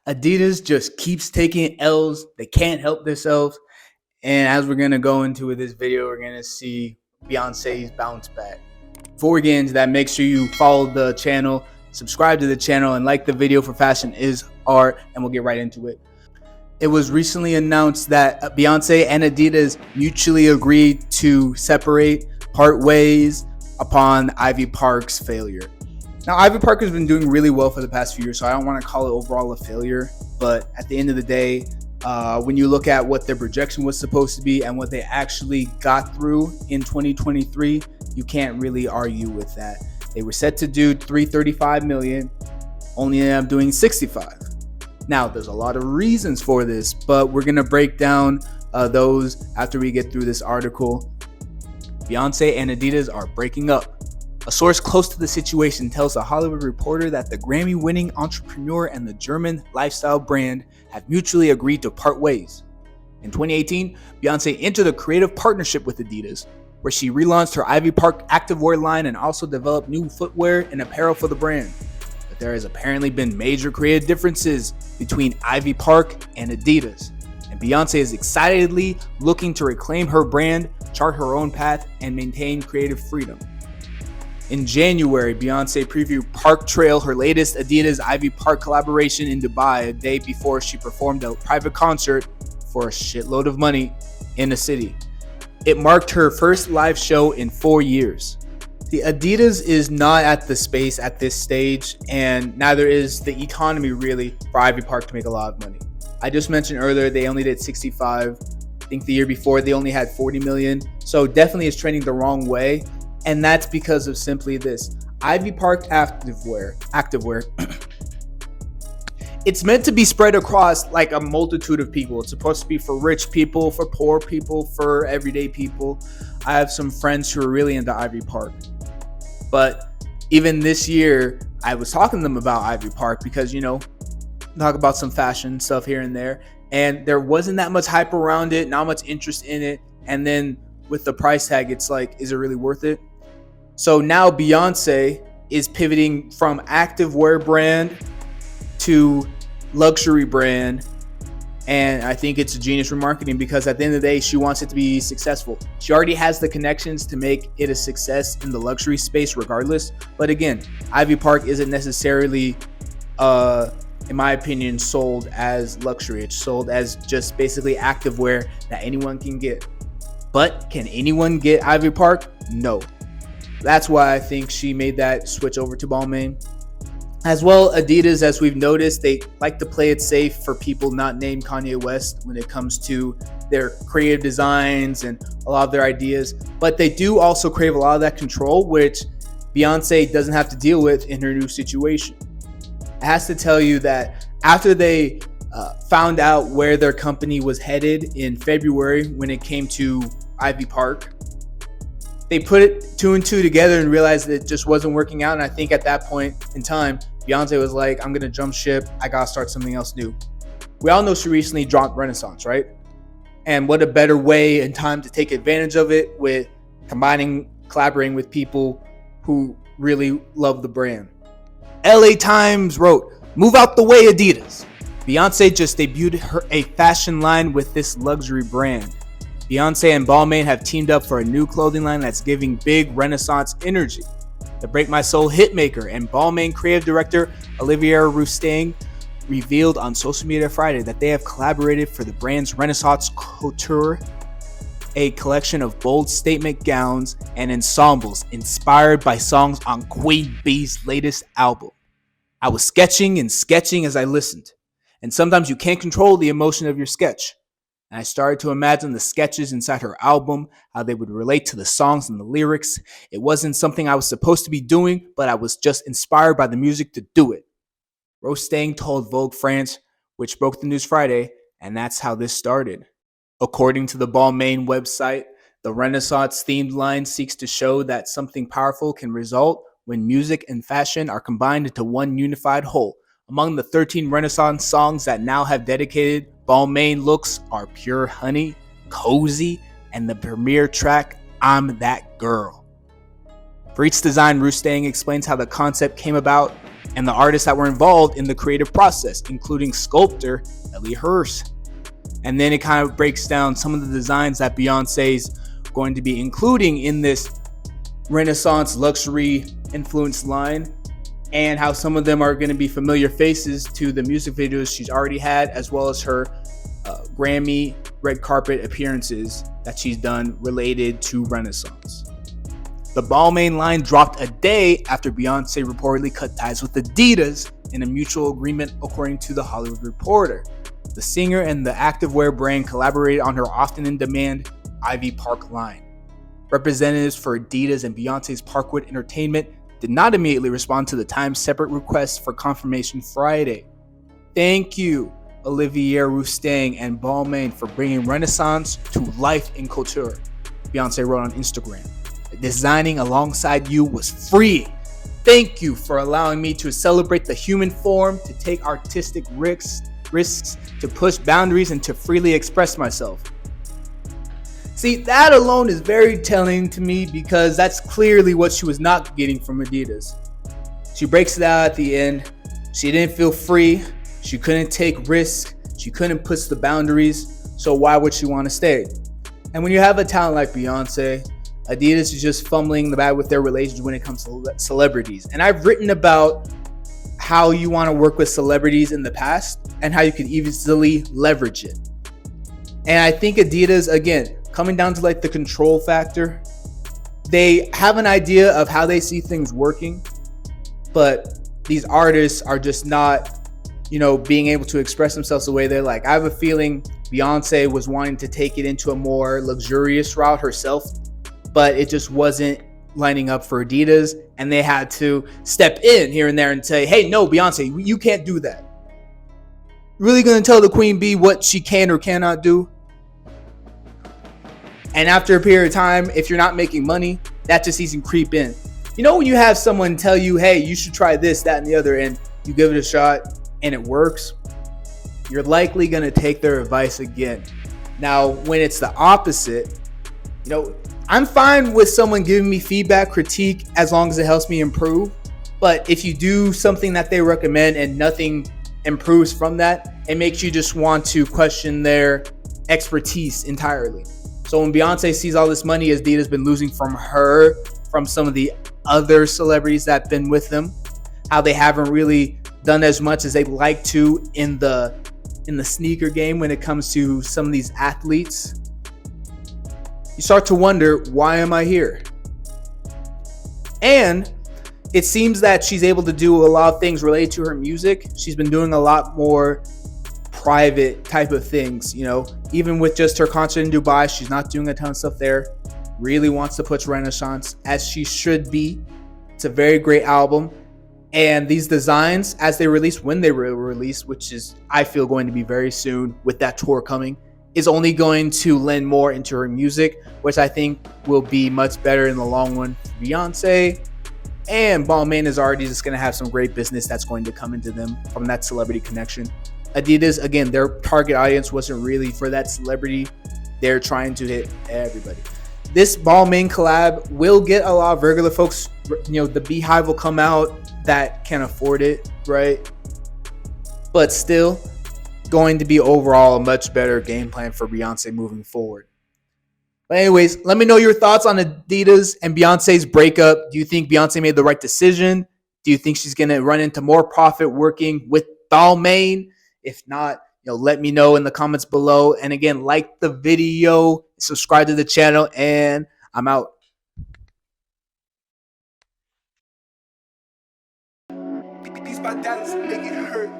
Adidas just keeps taking L's. They can't help themselves. And as we're going to go into this video, we're going to see Beyonce's bounce back. Before we get into that, make sure you follow the channel, subscribe to the channel, and like the video for Fashion is Art, and we'll get right into it. It was recently announced that Beyonce and Adidas mutually agreed to separate, part ways, upon Ivy Park's failure. Now, Ivy Park has been doing really well for the past few years, so I don't want to call it overall a failure. But at the end of the day, when you look at what their projection was supposed to be and what they actually got through in 2023, you can't really argue with that. They were set to do $335 million, only ended up doing 65. Now, there's a lot of reasons for this, but we're going to break down those after we get through this article. Beyonce and Adidas are breaking up. A source close to the situation tells a Hollywood Reporter that the Grammy-winning entrepreneur and the German lifestyle brand have mutually agreed to part ways. In 2018, Beyonce entered a creative partnership with Adidas, where she relaunched her Ivy Park activewear line and also developed new footwear and apparel for the brand. But there has apparently been major creative differences between Ivy Park and Adidas, and Beyonce is excitedly looking to reclaim her brand, chart her own path, and maintain creative freedom. In January, Beyonce previewed Park Trail, her latest Adidas Ivy Park collaboration, in Dubai a day before she performed a private concert for a shitload of money in the city. It marked her first live show in 4 years. The Adidas is not at the space at this stage, and neither is the economy really for Ivy Park to make a lot of money. I just mentioned earlier they only did 65. I think the year before they only had 40 million. So definitely is trending the wrong way. And that's because of simply this. Ivy Park activewear, it's meant to be spread across like a multitude of people. It's supposed to be for rich people, for poor people, for everyday people. I have some friends who are really into Ivy Park. But even this year, I was talking to them about Ivy Park because, talk about some fashion stuff here and there. And there wasn't that much hype around it, not much interest in it. And then with the price tag, it's like, is it really worth it? So now Beyonce is pivoting from activewear brand to luxury brand. And I think it's a genius remarketing because at the end of the day, she wants it to be successful. She already has the connections to make it a success in the luxury space regardless. But again, Ivy Park isn't necessarily, in my opinion, sold as luxury. It's sold as just basically activewear that anyone can get. But can anyone get Ivy Park? No. That's why I think she made that switch over to Balmain. As well, Adidas, as we've noticed, they like to play it safe for people not named Kanye West when it comes to their creative designs and a lot of their ideas. But they do also crave a lot of that control, which Beyonce doesn't have to deal with in her new situation. It has to tell you that after they found out where their company was headed in February when it came to Ivy Park, they put two and two together and realized that it just wasn't working out. And I think at that point in time, Beyonce was like, I'm going to jump ship. I got to start something else new. We all know she recently dropped Renaissance, right? And what a better way and time to take advantage of it with collaborating with people who really love the brand. LA Times wrote, "Move out the way, Adidas." Beyonce just debuted a fashion line with this luxury brand. Beyonce and Balmain have teamed up for a new clothing line that's giving big Renaissance energy. The Break My Soul hitmaker and Balmain creative director Olivier Rousteing revealed on social media Friday that they have collaborated for the brand's Renaissance Couture, a collection of bold statement gowns and ensembles inspired by songs on Queen B's latest album. I was sketching and sketching as I listened, and sometimes you can't control the emotion of your sketch. And I started to imagine the sketches inside her album, how they would relate to the songs and the lyrics. It wasn't something I was supposed to be doing, but I was just inspired by the music to do it. Rousteing told Vogue France, which broke the news Friday, and that's how this started. According to the Balmain website, the Renaissance-themed line seeks to show that something powerful can result when music and fashion are combined into one unified whole. Among the 13 Renaissance songs that now have dedicated Balmain looks are Pure Honey, Cozy, and the premiere track, I'm That Girl. For each design, Rousteing explains how the concept came about. and the artists that were involved in the creative process, including sculptor Ellie Hurst. And then it kind of breaks down some of the designs that Beyonce's going to be including in this Renaissance luxury influence line, and how some of them are going to be familiar faces to the music videos she's already had, as well as her Grammy red carpet appearances that she's done related to Renaissance. The Balmain line dropped a day after Beyonce reportedly cut ties with Adidas in a mutual agreement, according to The Hollywood Reporter. The singer and the activewear brand collaborated on her often in demand Ivy Park line. Representatives for Adidas and Beyonce's Parkwood Entertainment did not immediately respond to the Times' separate request for confirmation Friday. Thank you, Olivier Rousteing and Balmain, for bringing Renaissance to life in couture, Beyonce wrote on Instagram. Designing alongside you was free. Thank you for allowing me to celebrate the human form, to take artistic risks, to push boundaries, and to freely express myself. See, that alone is very telling to me, because that's clearly what she was not getting from Adidas. She breaks it out at the end. She didn't feel free. She couldn't take risks. She couldn't push the boundaries. So why would she want to stay? And when you have a talent like Beyonce, Adidas is just fumbling the bag with their relations when it comes to celebrities. And I've written about how you want to work with celebrities in the past and how you can easily leverage it. And I think Adidas, again, coming down to like the control factor, they have an idea of how they see things working, but these artists are just not, being able to express themselves the way they like. I have a feeling Beyonce was wanting to take it into a more luxurious route herself, but it just wasn't lining up for Adidas, and they had to step in here and there and say, hey, no, Beyonce, you can't do that. Really gonna tell the Queen Bee what she can or cannot do? And after a period of time, if you're not making money, that just sees creep in. When you have someone tell you, hey, you should try this, that, and the other, and you give it a shot and it works, you're likely going to take their advice again. Now, when it's the opposite, I'm fine with someone giving me feedback, critique, as long as it helps me improve. But if you do something that they recommend and nothing improves from that, it makes you just want to question their expertise entirely. So when Beyonce sees all this money Adidas has been losing from her, from some of the other celebrities that have been with them, how they haven't really done as much as they'd like to in the sneaker game when it comes to some of these athletes, you start to wonder, why am I here? And it seems that she's able to do a lot of things related to her music. She's been doing a lot more private type of things, even with just her concert in Dubai, she's not doing a ton of stuff there. Really wants to push Renaissance, as she should be. It's a very great album. And these designs, as they release, when they were released, which is, I feel, going to be very soon with that tour coming, is only going to lend more into her music, which I think will be much better in the long run for Beyonce. And Balmain is already just going to have some great business that's going to come into them from that celebrity connection. Adidas, again, their target audience wasn't really for that celebrity. They're trying to hit everybody. This Balmain collab will get a lot of regular folks. The Beehive will come out that can afford it, right? But still, going to be overall a much better game plan for Beyonce moving forward. But anyways, let me know your thoughts on Adidas and Beyonce's breakup. Do you think Beyonce made the right decision? Do you think she's going to run into more profit working with Balmain? If not, let me know in the comments below. And again, like the video, subscribe to the channel, and I'm out. These my daddies make it hurt.